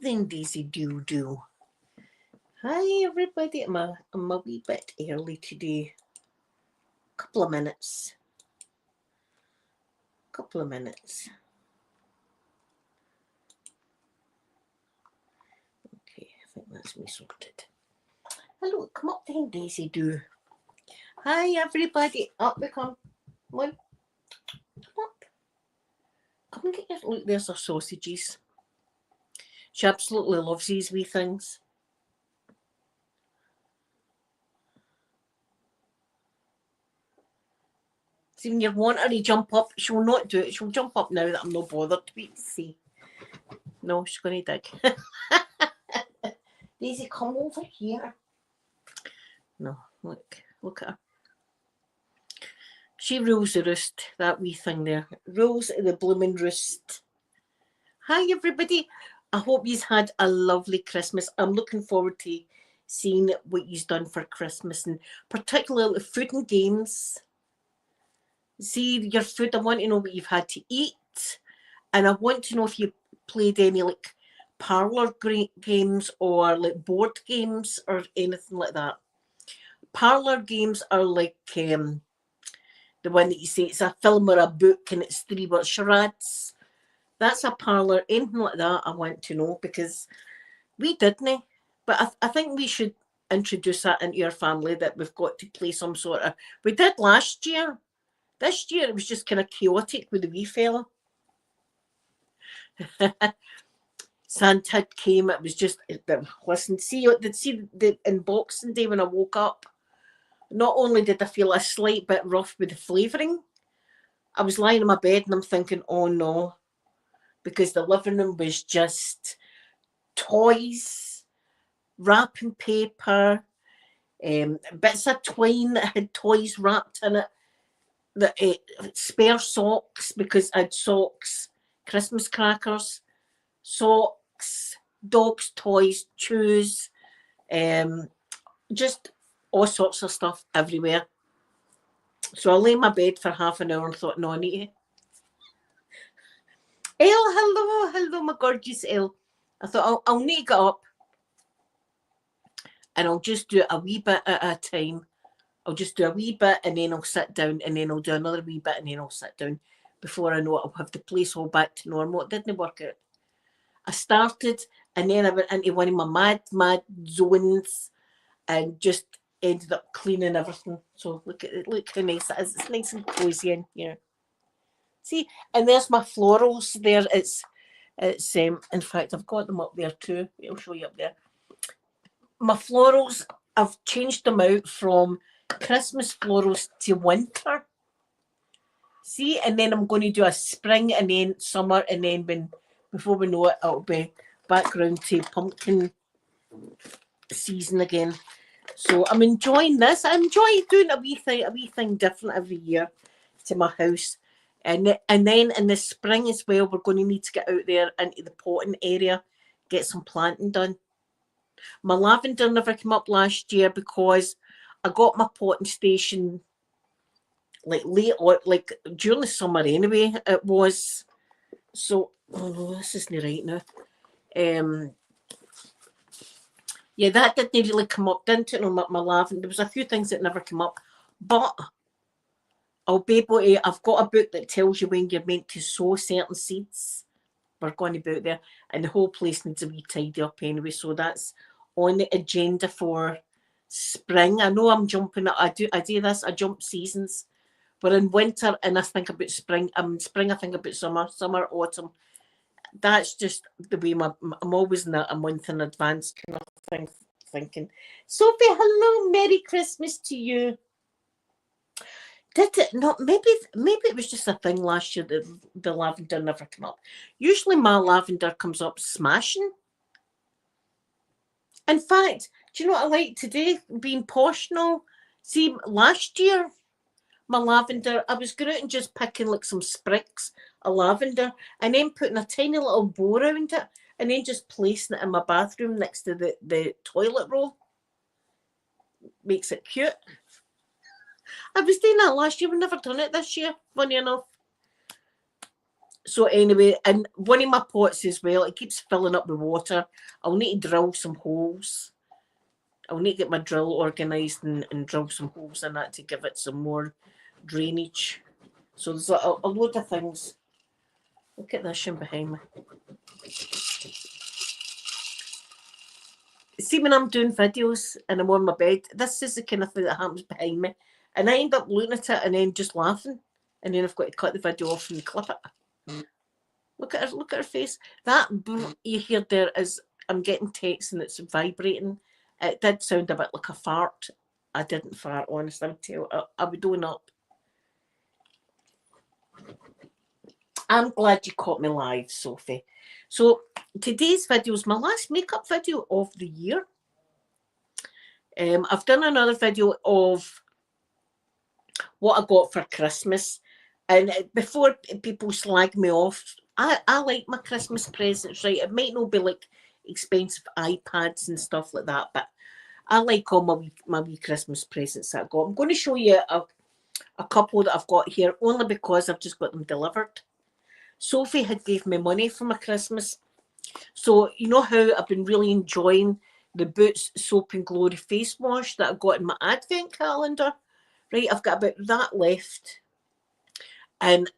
then, Daisy Doo. Hi, everybody. I'm a wee bit early today. Couple of minutes. Okay, I think that's me sorted. Hello, come up then, Daisy Doo. Hi, everybody. Up we come. Come on. Come up. Come and get your... Look, there's our sausages. She absolutely loves these wee things. See, when you want her to jump up, she'll not do it. She'll jump up now that I'm not bothered. Wait to see. No, she's going to dig. Daisy, come over here. No, look at her. She rules the roost, that wee thing there. Rules the blooming roost. Hi, everybody. I hope you've had a lovely Christmas. I'm looking forward to seeing what you've done for Christmas, and particularly food and games. See your food. I want to know what you've had to eat, and I want to know if you played any like parlour games or like board games or anything like that. Parlour games are like the one that you say it's a film or a book and it's 3 word charades. That's a parlour. Anything like that I want to know, because we didn't. But I think we should introduce that into our family, that we've got to play some sort of... We did last year. This year it was just kind of chaotic with the wee fella. Santa came, it was just... Listen, see the in Boxing Day when I woke up, not only did I feel a slight bit rough with the flavouring, I was lying in my bed and I'm thinking, oh no, because the living room was just toys, wrapping paper, bits of twine that had toys wrapped in it, spare socks, because I had socks, Christmas crackers, socks, dogs' toys, chews, just all sorts of stuff everywhere. So I lay in my bed for half an hour and thought, no, I need to... Elle, hello, my gorgeous Elle. I thought I'll need to get up and I'll just do a wee bit at a time. I'll just do a wee bit and then I'll sit down, and then I'll do another wee bit and then I'll sit down. Before I know it, I'll have the place all back to normal. It didn't work out. I started and then I went into one of my mad zones and just ended up cleaning everything. So look how nice it is. It's nice and cosy in here. See, and there's my florals there. It's in fact, I've got them up there too. I'll show you up there. My florals, I've changed them out from Christmas florals to winter. See, and then I'm going to do a spring and then summer, and then before we know it, it'll be back round to pumpkin season again. So I'm enjoying this. I enjoy doing a wee thing different every year to my house. And then in the spring as well, we're going to need to get out there into the potting area, get some planting done. My lavender never came up last year because I got my potting station like late, like during the summer anyway. It was. So, oh, this isn't right now. Yeah, that didn't really come up, didn't it? No, my lavender. There was a few things that never came up, but I'll be able to... I've got a book that tells you when you're meant to sow certain seeds. We're going to be out there, and the whole place needs a wee tidy up anyway. So that's on the agenda for spring. I know I'm jumping. I do this. I jump seasons. We're in winter, and I think about spring. Spring, I think about summer. Summer, autumn. That's just the way I'm always in a month in advance kind of thing, thinking. Sophie, hello, Merry Christmas to you. Did it not? Maybe it was just a thing last year that the lavender never came up. Usually my lavender comes up smashing. In fact, do you know what I like today? Being posh now. See, last year, my lavender, I was going out and just picking like some sprigs of lavender and then putting a tiny little bow around it and then just placing it in my bathroom next to the toilet roll. Makes it cute. I was doing that last year. We've never done it this year, funny enough. So anyway, and one of my pots as well, it keeps filling up with water. I'll need to drill some holes. I'll need to get my drill organised and drill some holes in that to give it some more drainage. So there's a load of things. Look at this one behind me. See, when I'm doing videos and I'm on my bed, this is the kind of thing that happens behind me. And I end up looking at it and then just laughing. And then I've got to cut the video off and clip it. Look at her face. That you hear there is, I'm getting text and it's vibrating. It did sound a bit like a fart. I didn't fart, honestly. I would own up. I'm glad you caught me live, Sophie. So today's video is my last makeup video of the year. I've done another video of what I got for Christmas. And before people slag me off, I like my Christmas presents, right? It might not be like expensive iPads and stuff like that, but I like all my wee Christmas presents that I got. I'm going to show you a couple that I've got here, only because I've just got them delivered. Sophie had gave me money for my Christmas. So you know how I've been really enjoying the Boots Soap and Glory face wash that I got in my advent calendar? Right, I've got about that left. And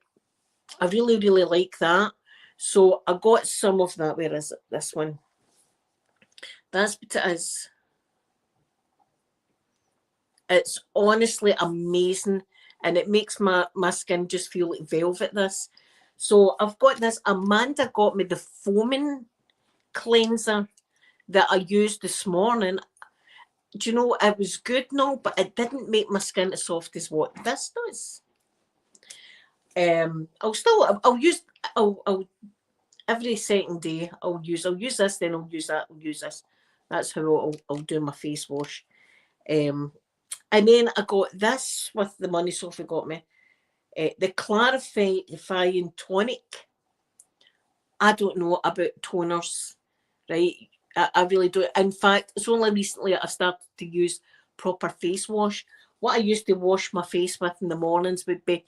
I really, really like that. So I got some of that. Where is it? This one. That's what it is. It's honestly amazing. And it makes my skin just feel like velvet, this. So I've got this. Amanda got me the foaming cleanser that I used this morning. Do you know, it was good now, but it didn't make my skin as soft as what this does. I'll use every second day I'll use this, then I'll use that, I'll use this. That's how I'll do my face wash. And then I got this with the money Sophie got me. The Clarifying Tonic. I don't know about toners, right? I really don't. In fact, it's only recently I started to use proper face wash. What I used to wash my face with in the mornings would be,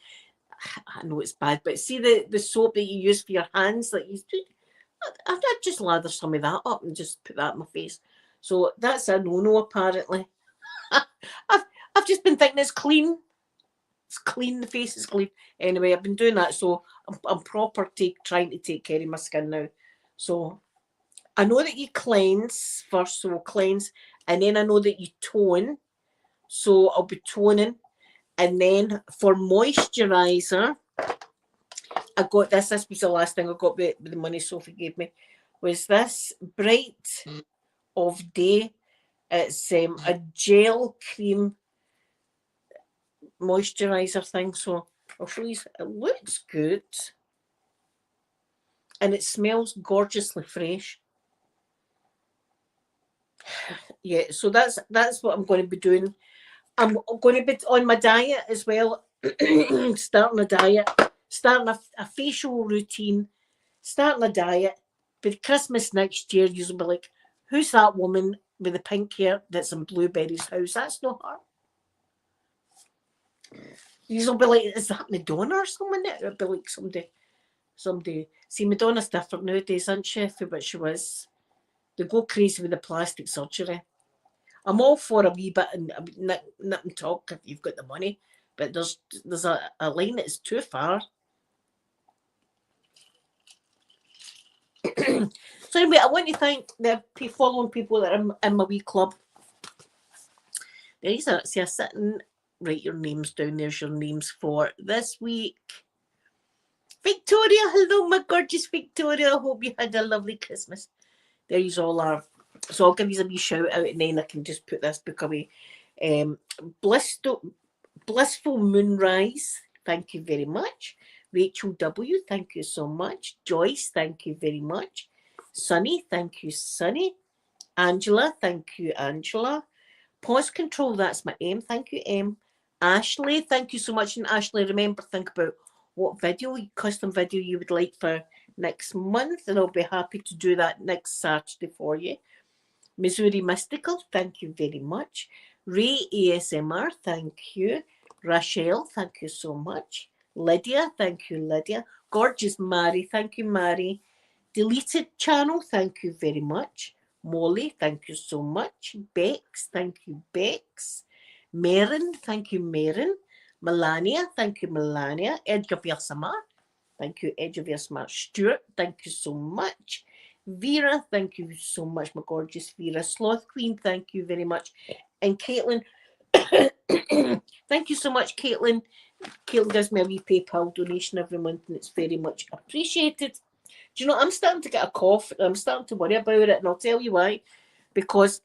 I know it's bad, but see the soap that you use for your hands, like I'd just lather some of that up and just put that in my face. So that's a no-no apparently. I've just been thinking it's clean. It's clean, the face is clean. Anyway, I've been doing that, so I'm proper trying to take care of my skin now. So I know that you cleanse first, so cleanse, and then I know that you tone. So I'll be toning. And then for moisturizer, I got this. This was the last thing I got with the money Sophie gave me. Was this Bright of Day? It's a gel cream moisturizer thing. So I'll show you. It looks good, and it smells gorgeously fresh. Yeah, so that's what I'm going to be doing. I'm going to be on my diet as well. Starting a diet, starting a facial routine, starting a diet. By Christmas next year, you'll be like, who's that woman with the pink hair that's in Blueberry's house? That's not her. You'll be like, is that Madonna or someone? It'll be like somebody. See, Madonna's different nowadays, isn't she, from what she was? They go crazy with the plastic surgery. I'm all for a wee bit and nip and talk if you've got the money, but there's a line that's too far. So anyway, I want to thank the following people that are in my wee club. There's a sit and write your names down. There's your names for this week. Victoria, hello, my gorgeous Victoria. I hope you had a lovely Christmas. There you all are. So I'll give you a wee shout out and then I can just put this book away. Blissful Moonrise, thank you very much. Rachel W, thank you so much. Joyce, thank you very much. Sunny, thank you, Sunny. Angela, thank you, Angela. Pause Control, that's my M, thank you, M. Ashley, thank you so much. And Ashley, remember, think about what custom video you would like for next month, and I'll be happy to do that next Saturday for you. Missouri Mystical, thank you very much. Ray ASMR, thank you. Rachel, thank you so much. Lydia, thank you, Lydia. Gorgeous Mary, thank you, Mary. Deleted channel, thank you very much. Molly, thank you so much. Bex, thank you, Bex. Marin, thank you, Marin. Melania, thank you, Melania. Edgar Versamar, thank you, Edgar Versamar. Stuart, thank you so much. Vera, thank you so much, my gorgeous Vera. Sloth Queen, thank you very much. And Caitlin, thank you so much, Caitlin. Caitlin gives me a wee PayPal donation every month, and it's very much appreciated. Do you know, I'm starting to get a cough. I'm starting to worry about it, and I'll tell you why. Because,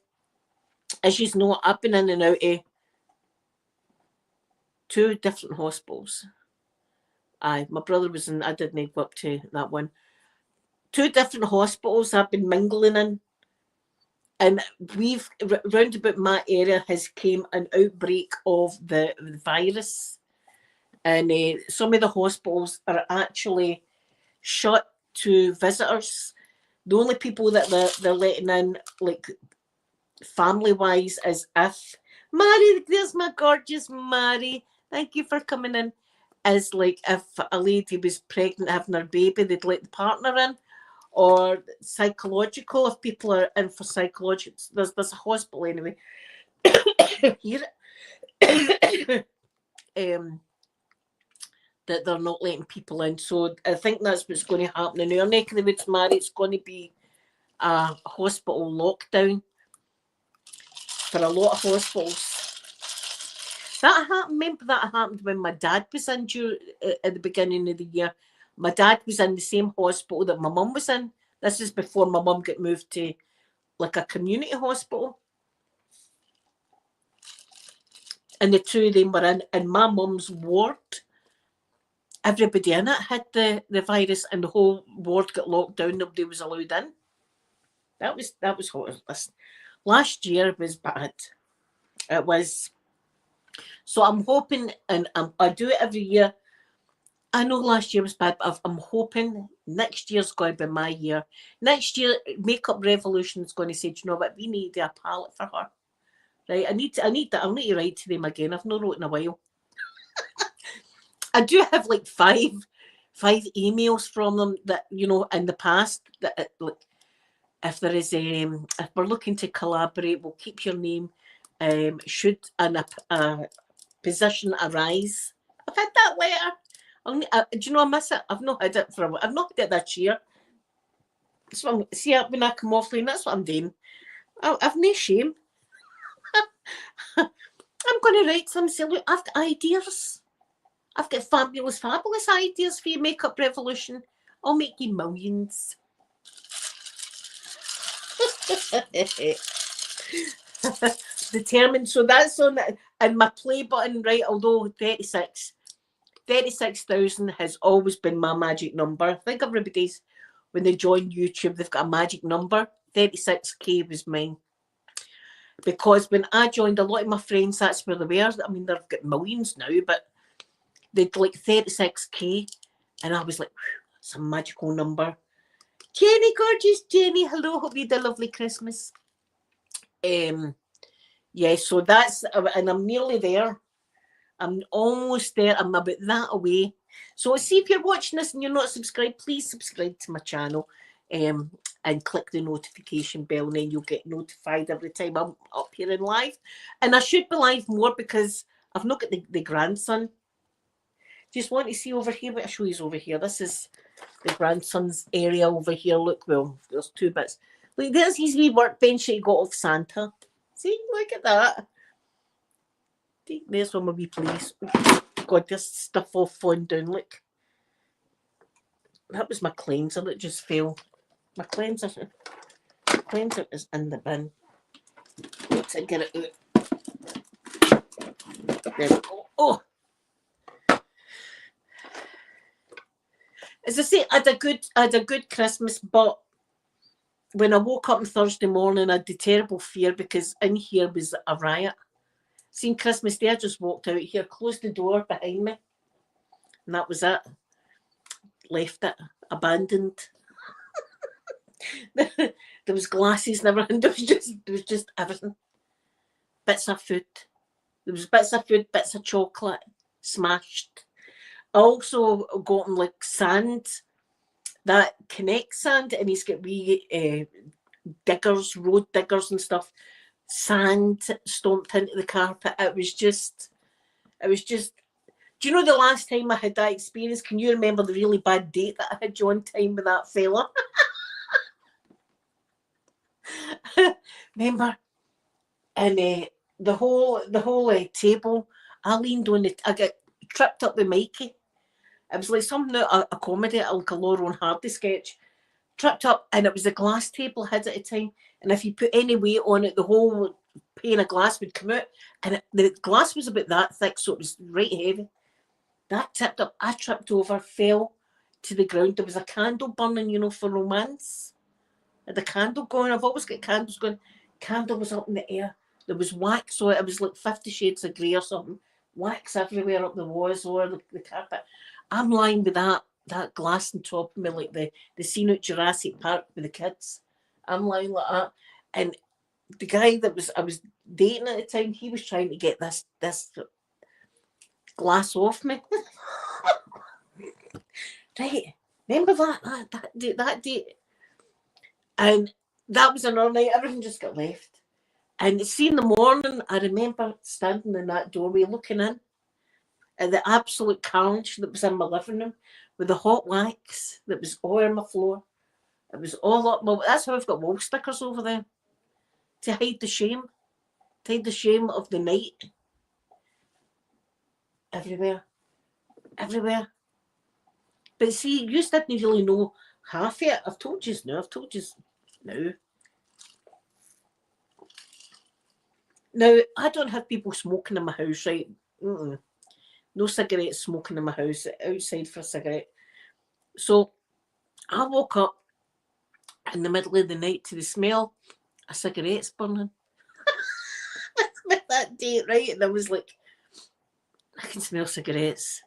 as you know, I've been in and out of 2 different hospitals. Aye, my brother was in, I didn't go up to that one. 2 different hospitals I've been mingling in. And we've, round about my area, has came an outbreak of the virus. And some of the hospitals are actually shut to visitors. The only people that they're letting in, like, family-wise, is if Mary, there's my gorgeous Mary. Thank you for coming in. Is like if a lady was pregnant having her baby, they'd let the partner in. Or psychological, if people are in for psychological. There's a hospital anyway. Here, that they're not letting people in. So I think that's what's going to happen in our neck of the woods, Mary. It's going to be a hospital lockdown for a lot of hospitals. That happened. Remember that happened when my dad was in at the beginning of the year. My dad was in the same hospital that my mum was in. This is before my mum got moved to like a community hospital. And the 2 of them were in my mum's ward. Everybody in it had the virus, and the whole ward got locked down. Nobody was allowed in. That was hot. Last year was bad. It was. So I'm hoping, and I do it every year. I know last year was bad, but I'm hoping next year's going to be my year. Next year, Makeup Revolution is going to say, do you know what, we need a palette for her. Right? I need that. I'll need to write to them again. I've not wrote in a while. I do have like five emails from them that, you know, in the past, that like, if there is if we're looking to collaborate, we'll keep your name. Should a position arise? I've had that letter. Do you know I miss it? I've not had it for a while. I've not had it this year. So see, when I come offline, that's what I'm doing. I've no shame. I'm going to write some silly. I've got ideas. I've got fabulous ideas for your Makeup Revolution. I'll make you millions. Determined. So that's on and my play button, right? Although 36,000 has always been my magic number. I think everybody's, when they join YouTube, they've got a magic number. 36k was mine. Because when I joined, a lot of my friends, that's where they were. I mean, they've got millions now, but they'd like 36k. And I was like, it's a magical number. Jenny, gorgeous Jenny. Hello, hope you had a lovely Christmas. Yeah, so that's, and I'm nearly there. I'm almost there. I'm about that away. So see, if you're watching this and you're not subscribed, please subscribe to my channel and click the notification bell, and then you'll get notified every time I'm up here in live. And I should be live more because I've not got the grandson. Just want to see over here. What I show you over here. This is the grandson's area over here. Look, well, there's 2 bits. Look, there's his wee workbench that he got off Santa. See, look at that. There's one of my wee place. God, this stuff all falling down. Look. That was my cleanser that just fell. My cleanser is in the bin. Need to get it out. There we go. Oh! As I say, I had a good Christmas, but when I woke up on Thursday morning, I had the terrible fear because in here was a riot. Seen Christmas Day, I just walked out here, closed the door behind me, and that was it. Left it, abandoned. There was glasses and everything. There was just everything. Bits of food. There was bits of food, bits of chocolate, smashed. I also got him like sand, that connect sand, and he's got wee diggers, road diggers and stuff, sand stomped into the carpet. It was just. Do you know the last time I had that experience? Can you remember the really bad date that I had one time with that fella? Remember? And the whole table, I leaned on it. I got tripped up with Mikey. It was like something out a comedy, like a Laurel and Hardy sketch. Tripped up, and it was a glass table I had at the time. And if you put any weight on it, the whole pane of glass would come out. And the glass was about that thick, so it was right heavy. That tipped up. I tripped over, fell to the ground. There was a candle burning, for romance. The candle going. I've always got candles going. Candle was up in the air. There was wax on it. It was like 50 Shades of Grey or something. Wax everywhere up the walls or the carpet. I'm lying with that glass on top of me, like the scene at Jurassic Park with the kids. I'm lying like that. And the guy that I was dating at the time, he was trying to get this glass off me. Right. Remember that date? And that was another night, everything just got left. And see, in the morning, I remember standing in that doorway looking in at the absolute carnage that was in my living room with the hot wax that was all on my floor. It was all up my. That's how I've got wall stickers over there to hide the shame. To hide the shame of the night. Everywhere. Everywhere. But see, you didn't really know half of it. I've told you now. Now, I don't have people smoking in my house, right? Mm-mm. No cigarette smoking in my house, outside for a cigarette. So I woke up in the middle of the night to the smell of cigarettes burning. With that date, right? And I was like, I can smell cigarettes.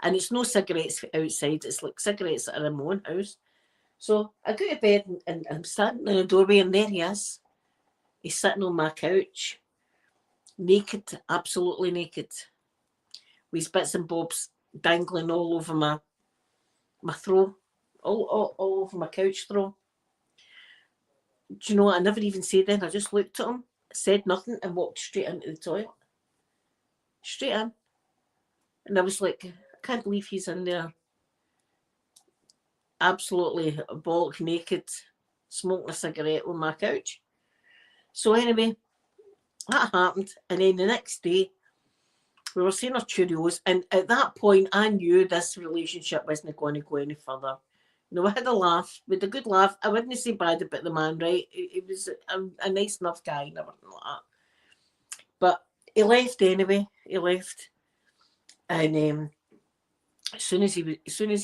And it's no cigarettes outside, it's like cigarettes that are in my own house. So I go to bed and I'm standing in the doorway, and there he is. He's sitting on my couch, naked, absolutely naked, with his bits and bobs dangling all over my throw, all over my couch throw. Do you know what? I never even said then. I just looked at him, said nothing, and walked straight into the toilet. Straight in. And I was like, I can't believe he's in there, absolutely bollock naked, smoking a cigarette on my couch. So anyway, that happened. And then the next day, we were seeing our Cheerios. And at that point, I knew this relationship wasn't going to go any further. We had a laugh. We had a good laugh. I wouldn't say bad about the man, right? He was a nice enough guy and everything like that. But he left anyway. He left. And as soon as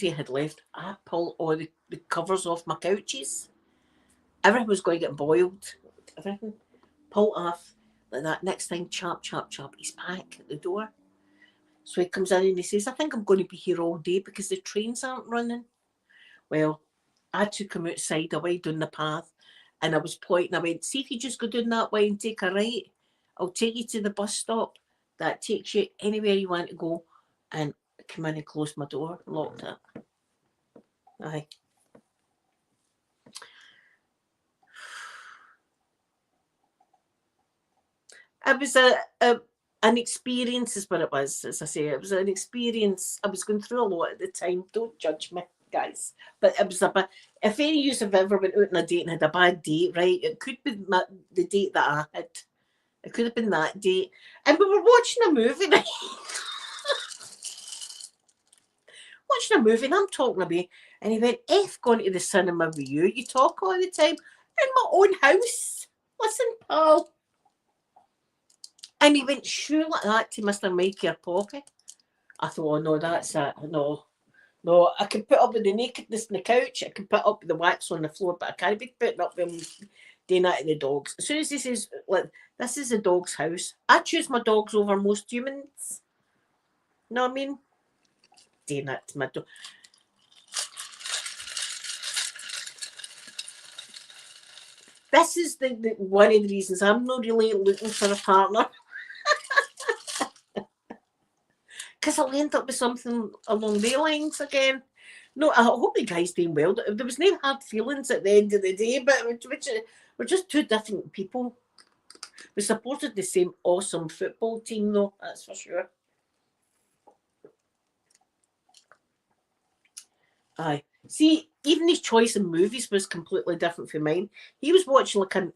he had left, I pulled all the covers off my couches. Everything was going to get boiled. Everything. Pulled off like that. Next thing, chop, chop, chop. He's back at the door. So he comes in and he says, I think I'm going to be here all day because the trains aren't running. Well, I took him outside away down the path, and I was pointing. I went, see if you just go down that way and take a right. I'll take you to the bus stop. That takes you anywhere you want to go. And I came in and closed my door, locked it. Aye. It was an experience is what it was, as I say. It was an experience. I was going through a lot at the time. Don't judge me, guys. But it was if any of you have ever went out on a date and had a bad date, right? It could be the date that I had. It could have been that date. And we were watching a movie, right? Watching a movie, and I'm talking about, and he went, F going to the cinema with you. You talk all the time in my own house. Listen, pal. And he went, shoo like that to Mr. Mikey Poppy. I thought, oh no, that's it. No, I can put up with the nakedness on the couch. I can put up with the wax on the floor, but I can't be putting up with him doing that to the dogs. As soon as he says, like, this is a dog's house, I choose my dogs over most humans. You know what I mean? Doing that to my dog. This is the one of the reasons I'm not really looking for a partner. because I'll end up with something along their lines again. No, I hope the guy's doing well. There was no hard feelings at the end of the day, but we're just two different people. We supported the same awesome football team, though, that's for sure. Aye. See, even his choice in movies was completely different from mine. He was watching like an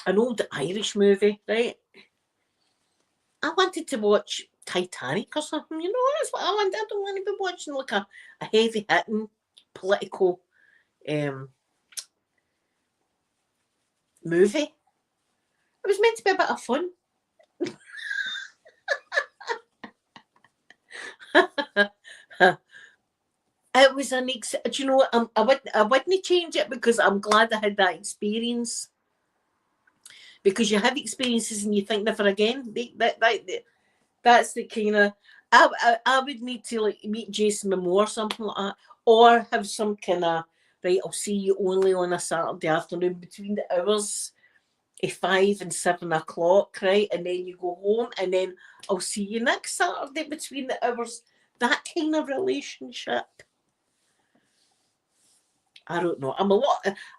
old Irish movie, right? I wanted to watch Titanic or something, that's what I wanted. I don't want to be watching like a heavy hitting political movie. It was meant to be a bit of fun. It was do you know what? I wouldn't change it because I'm glad I had that experience. Because you have experiences and you think never again. That's the kind of I would need to like meet Jason Momoa or something like that, or have some kind of right. I'll see you only on a Saturday afternoon between the hours of 5 and 7 o'clock, right? And then you go home, and then I'll see you next Saturday between the hours. That kind of relationship. I don't know.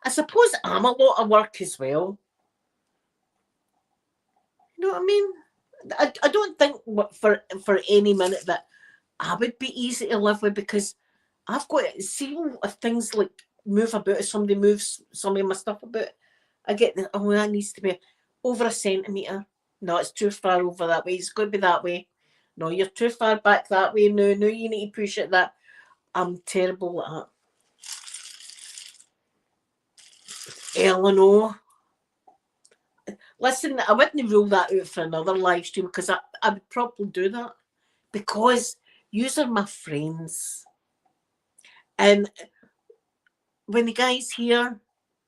I suppose I'm a lot of work as well. You know what I mean? I don't think for any minute that I would be easy to live with, because I've got to see if things like move about, if somebody moves some of my stuff about, I get that, oh, that needs to be over a centimetre. No, it's too far over that way. It's got to be that way. No, you're too far back that way. No, you need to push it that. I'm terrible at that. Eleanor. Listen, I wouldn't rule that out for another live stream, because I would probably do that, because yous are my friends. And when the guy's here,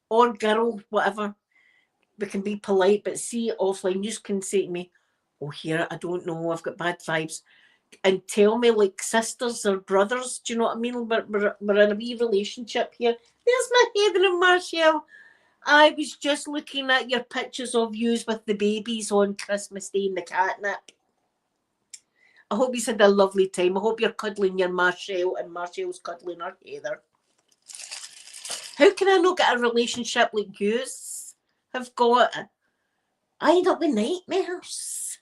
or girl, whatever, we can be polite, but see offline, you can say to me, oh, here, I don't know, I've got bad vibes. And tell me like sisters or brothers, do you know what I mean? We're in a wee relationship here. There's my Heather and Marshall. I was just looking at your pictures of yous with the babies on Christmas Day in the catnip. I hope you had a lovely time. I hope you're cuddling your Marshall and Marshall's cuddling her Heather. How can I not get a relationship like yous have got? I end up with nightmares.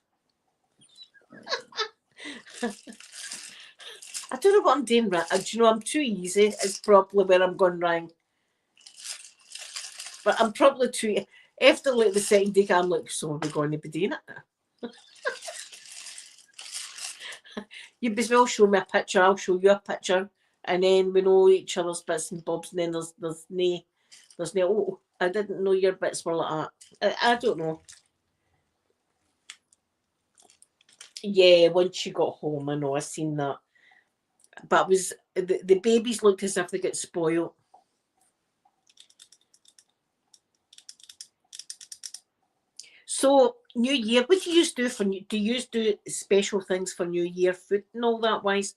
I don't know what I'm doing right. Do you know, I'm too easy. It's probably where I'm going wrong. But I'm probably too... After like the second day, I'm like, so are we going to be doing it? You may as well show me a picture, I'll show you a picture, and then we know each other's bits and bobs, and then there's no, oh, I didn't know your bits were like that. I don't know. Yeah, once she got home, I know, I seen that. But it was the babies looked as if they got spoiled. So New Year, what do you do for New? Do you do special things for New Year food and all that? Wise,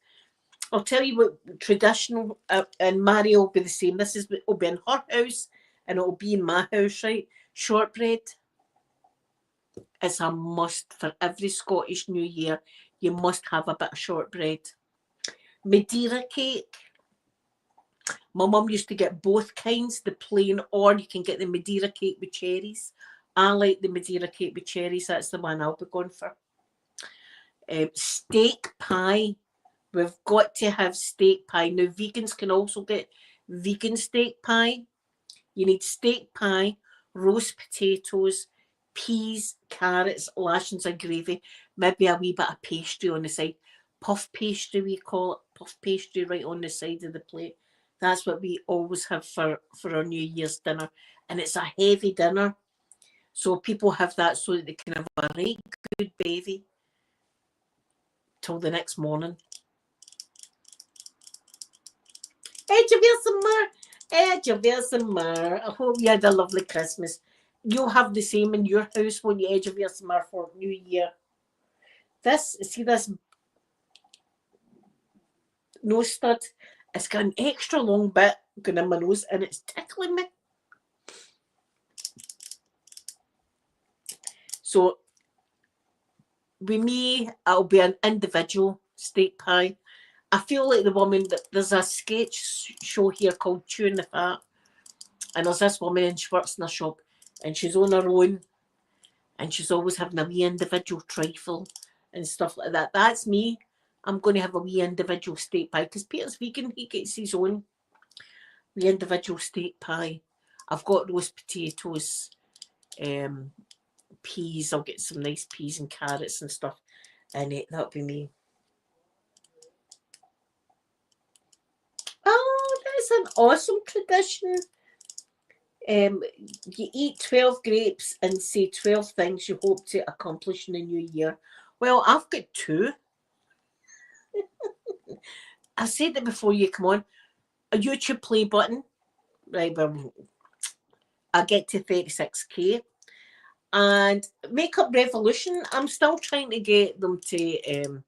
I'll tell you what traditional, and Mario will be the same. This is will be in her house, and it'll be in my house, right? Shortbread is a must for every Scottish New Year. You must have a bit of shortbread. Madeira cake. My mum used to get both kinds, the plain, or you can get the Madeira cake with cherries. I like the Madeira cake with cherries. That's the one I'll be going for. Steak pie. We've got to have steak pie. Now, vegans can also get vegan steak pie. You need steak pie, roast potatoes, peas, carrots, lashings of gravy, maybe a wee bit of pastry on the side. Puff pastry, we call it. Puff pastry right on the side of the plate. That's what we always have for our New Year's dinner. And it's a heavy dinner. So people have that so that they can have a right good bevy till the next morning. Edge of your summer. Edge of your summer. I hope you had a lovely Christmas. You'll have the same in your house when you edge of your summer for New Year. See this nose stud? It's got an extra long bit going in my nose and it's tickling me. So with me, it'll be an individual steak pie. I feel like the woman that there's a sketch show here called Chewing the Fat, and there's this woman and she works in a shop and she's on her own and she's always having a wee individual trifle and stuff like that. That's me. I'm going to have a wee individual steak pie because Peter's vegan. He gets his own wee individual steak pie. I've got roast potatoes, peas. I'll get some nice peas and carrots and stuff in it. That'll be me. Oh, that's an awesome tradition. You eat 12 grapes and say 12 things you hope to accomplish in the new year. Well, I've got 2. I said it before you come on. A YouTube play button. Right, well, I get to 36k. And Makeup Revolution, I'm still trying to get them to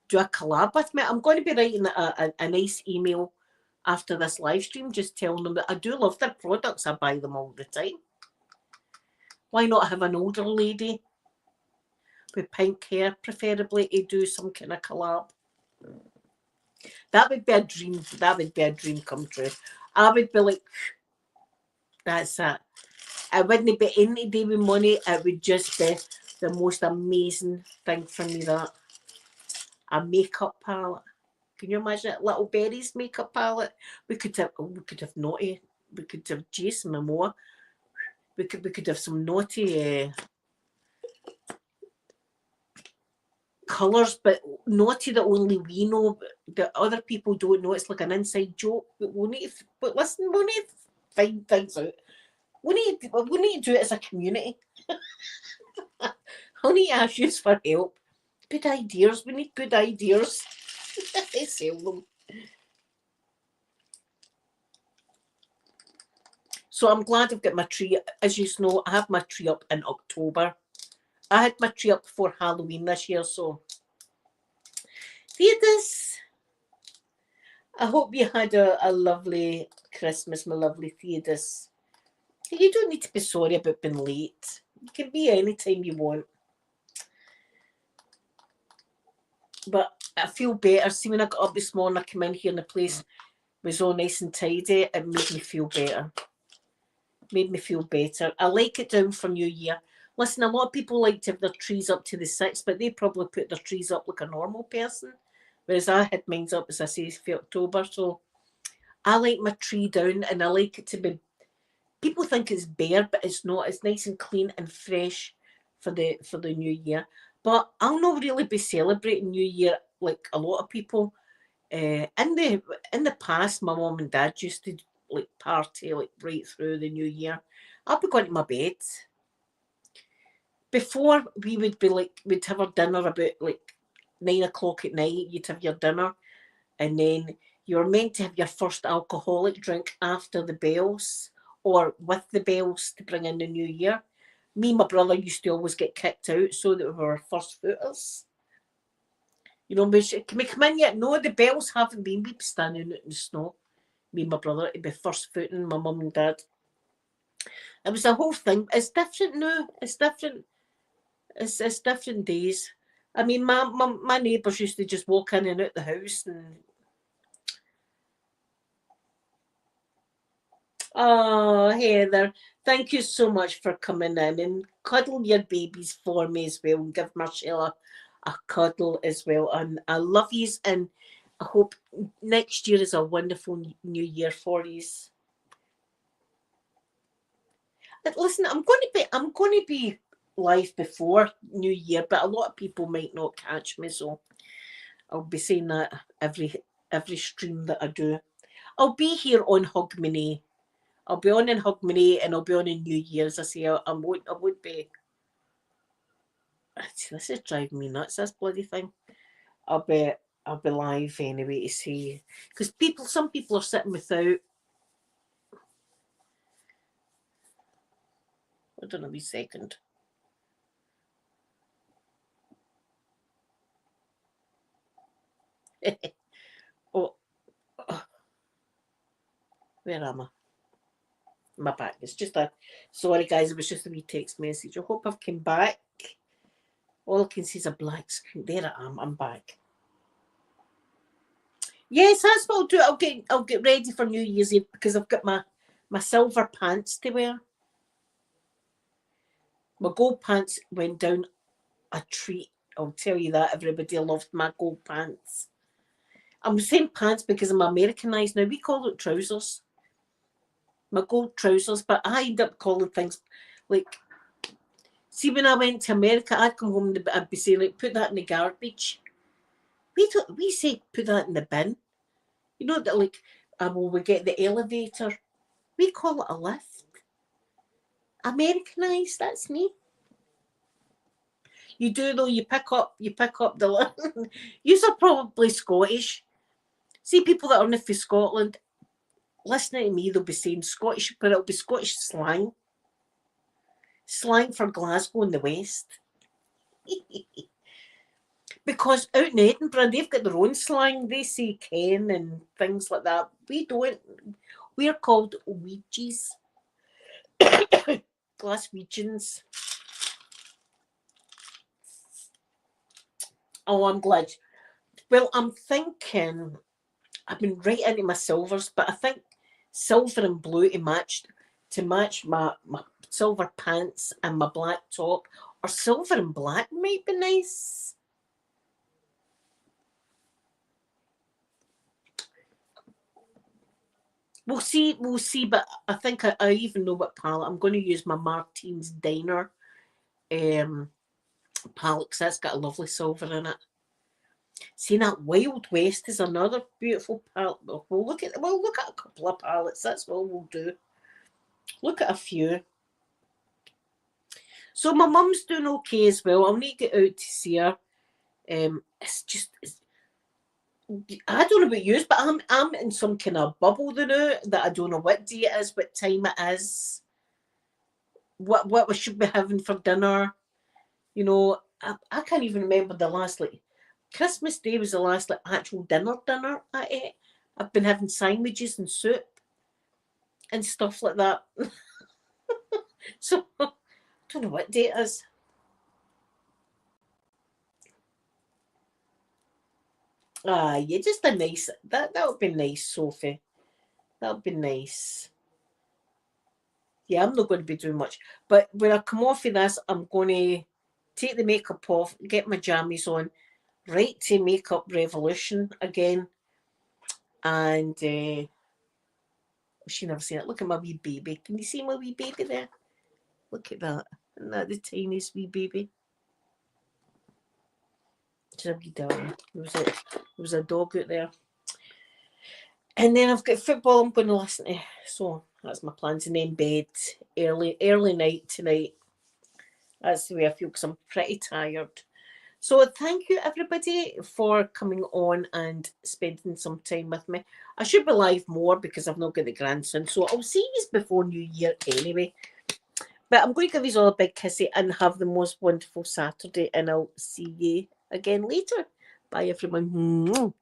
do a collab with me. I'm going to be writing a nice email after this live stream, just telling them that I do love their products. I buy them all the time. Why not have an older lady with pink hair, preferably, to do some kind of collab? That would be a dream. That would be a dream come true. I would be like, that's it. I wouldn't be in to do with money. It would just be the most amazing thing for me. That a makeup palette. Can you imagine it? Little Berries makeup palette. We could have naughty. We could have Jason Momoa. We could have some naughty colours, but naughty that only we know, that other people don't know. It's like an inside joke. But we'll need to, but listen, we'll need to find things out. We need to do it as a community. I'll need to ask you for help. Good ideas. We need good ideas. They sell them. So I'm glad I've got my tree. As you know, I have my tree up in October. I had my tree up before Halloween this year, so Theodis, I hope you had a lovely Christmas, my lovely Theodis. You don't need to be sorry about being late. You can be any time you want. But I feel better. See, when I got up this morning, I came in here and the place was all nice and tidy. It made me feel better. Made me feel better. I like it down for New Year. Listen, a lot of people like to have their trees up to the 6th, but they probably put their trees up like a normal person. Whereas I had mine up, as I say, for October. So I like my tree down and I like it to be, people think it's bare, but it's not. It's nice and clean and fresh for the new year. But I'll not really be celebrating New Year like a lot of people. In the past, my mum and dad used to like party like right through the new year. I'll be going to my bed. Before we would be like, we'd have our dinner about like 9 o'clock at night. You'd have your dinner, and then you were meant to have your first alcoholic drink after the bells or with the bells to bring in the new year. Me and my brother used to always get kicked out so that we were first footers. You know, can we come in yet? No, the bells haven't been. We'd be standing out in the snow. Me and my brother, it'd be first footing my mum and dad. It was a whole thing. It's different now. It's different. It's different days. I mean, my neighbours used to just walk in and out the house and. Oh, Heather, thank you so much for coming in and cuddle your babies for me as well and give Marcella a cuddle as well. And I love yous and I hope next year is a wonderful new year for yous. Listen, I'm going to be live before New Year, but a lot of people might not catch me, so I'll be saying that every stream that I do. I'll be here on Hogmanay. I'll be on in Hogmanay and I'll be on in New Year's. I say I would be. This is driving me nuts. This bloody thing. I'll be live anyway to see, because some people are sitting without. Hold on a wee second. oh, where am I? My back. It's just sorry guys, it was just a wee text message. I hope I've come back. All I can see is a black screen. There I am. I'm back. Yes, that's what I'll do. I'll get ready for New Year's Eve because I've got my silver pants to wear. My gold pants went down a treat. I'll tell you that. Everybody loved my gold pants. I'm saying pants because I'm Americanized now. We call it trousers. My gold trousers, but I end up calling things like. See, when I went to America, I'd come home and I'd be saying, like, put that in the garbage. We say put that in the bin. You know that, like, well, we get the elevator. We call it a lift. Americanized, that's me. You do though. You pick up the lift. Yous are probably Scottish. See, people that aren't from Scotland, listening to me, they'll be saying Scottish, but it'll be Scottish slang. Slang for Glasgow in the West. Because out in Edinburgh, they've got their own slang. They say Ken and things like that. We don't. We're called Ouijies. Glaswegians. Oh, I'm glad. Well, I'm thinking, I've been right into my silvers, but I think silver and blue to match my silver pants and my black top, or silver and black might be nice. We'll see, but I think I even know what palette. I'm going to use my Martine's Diner palette because that's got a lovely silver in it. See, that Wild West is another beautiful palette. We'll look at a couple of palettes. That's what we'll do. Look at a few. So my mum's doing okay as well. I'll need to get out to see her. I don't know about you, but I'm in some kind of bubble now that I don't know what day it is, what time it is, what we should be having for dinner. You know, I can't even remember the last, like, Christmas Day was the last, like, actual dinner I ate. I've been having sandwiches and soup and stuff like that. So I don't know what day it is. Yeah, just a nice, that would be nice, Sophie. That would be nice. Yeah, I'm not going to be doing much. But when I come off of this, I'm going to take the makeup off, get my jammies on, right to Makeup Revolution again. And she never seen it. Look at my wee baby. Can you see my wee baby there? Look at that. Isn't that the tiniest wee baby? She's a wee darling. There was a dog out there. And then I've got football I'm going to listen to. So that's my plans. And then bed early night tonight. That's the way I feel because I'm pretty tired. So thank you everybody for coming on and spending some time with me. I should be live more because I've not got the grandson. So I'll see you before New Year anyway. But I'm going to give you all a big kissy and have the most wonderful Saturday. And I'll see you again later. Bye everyone.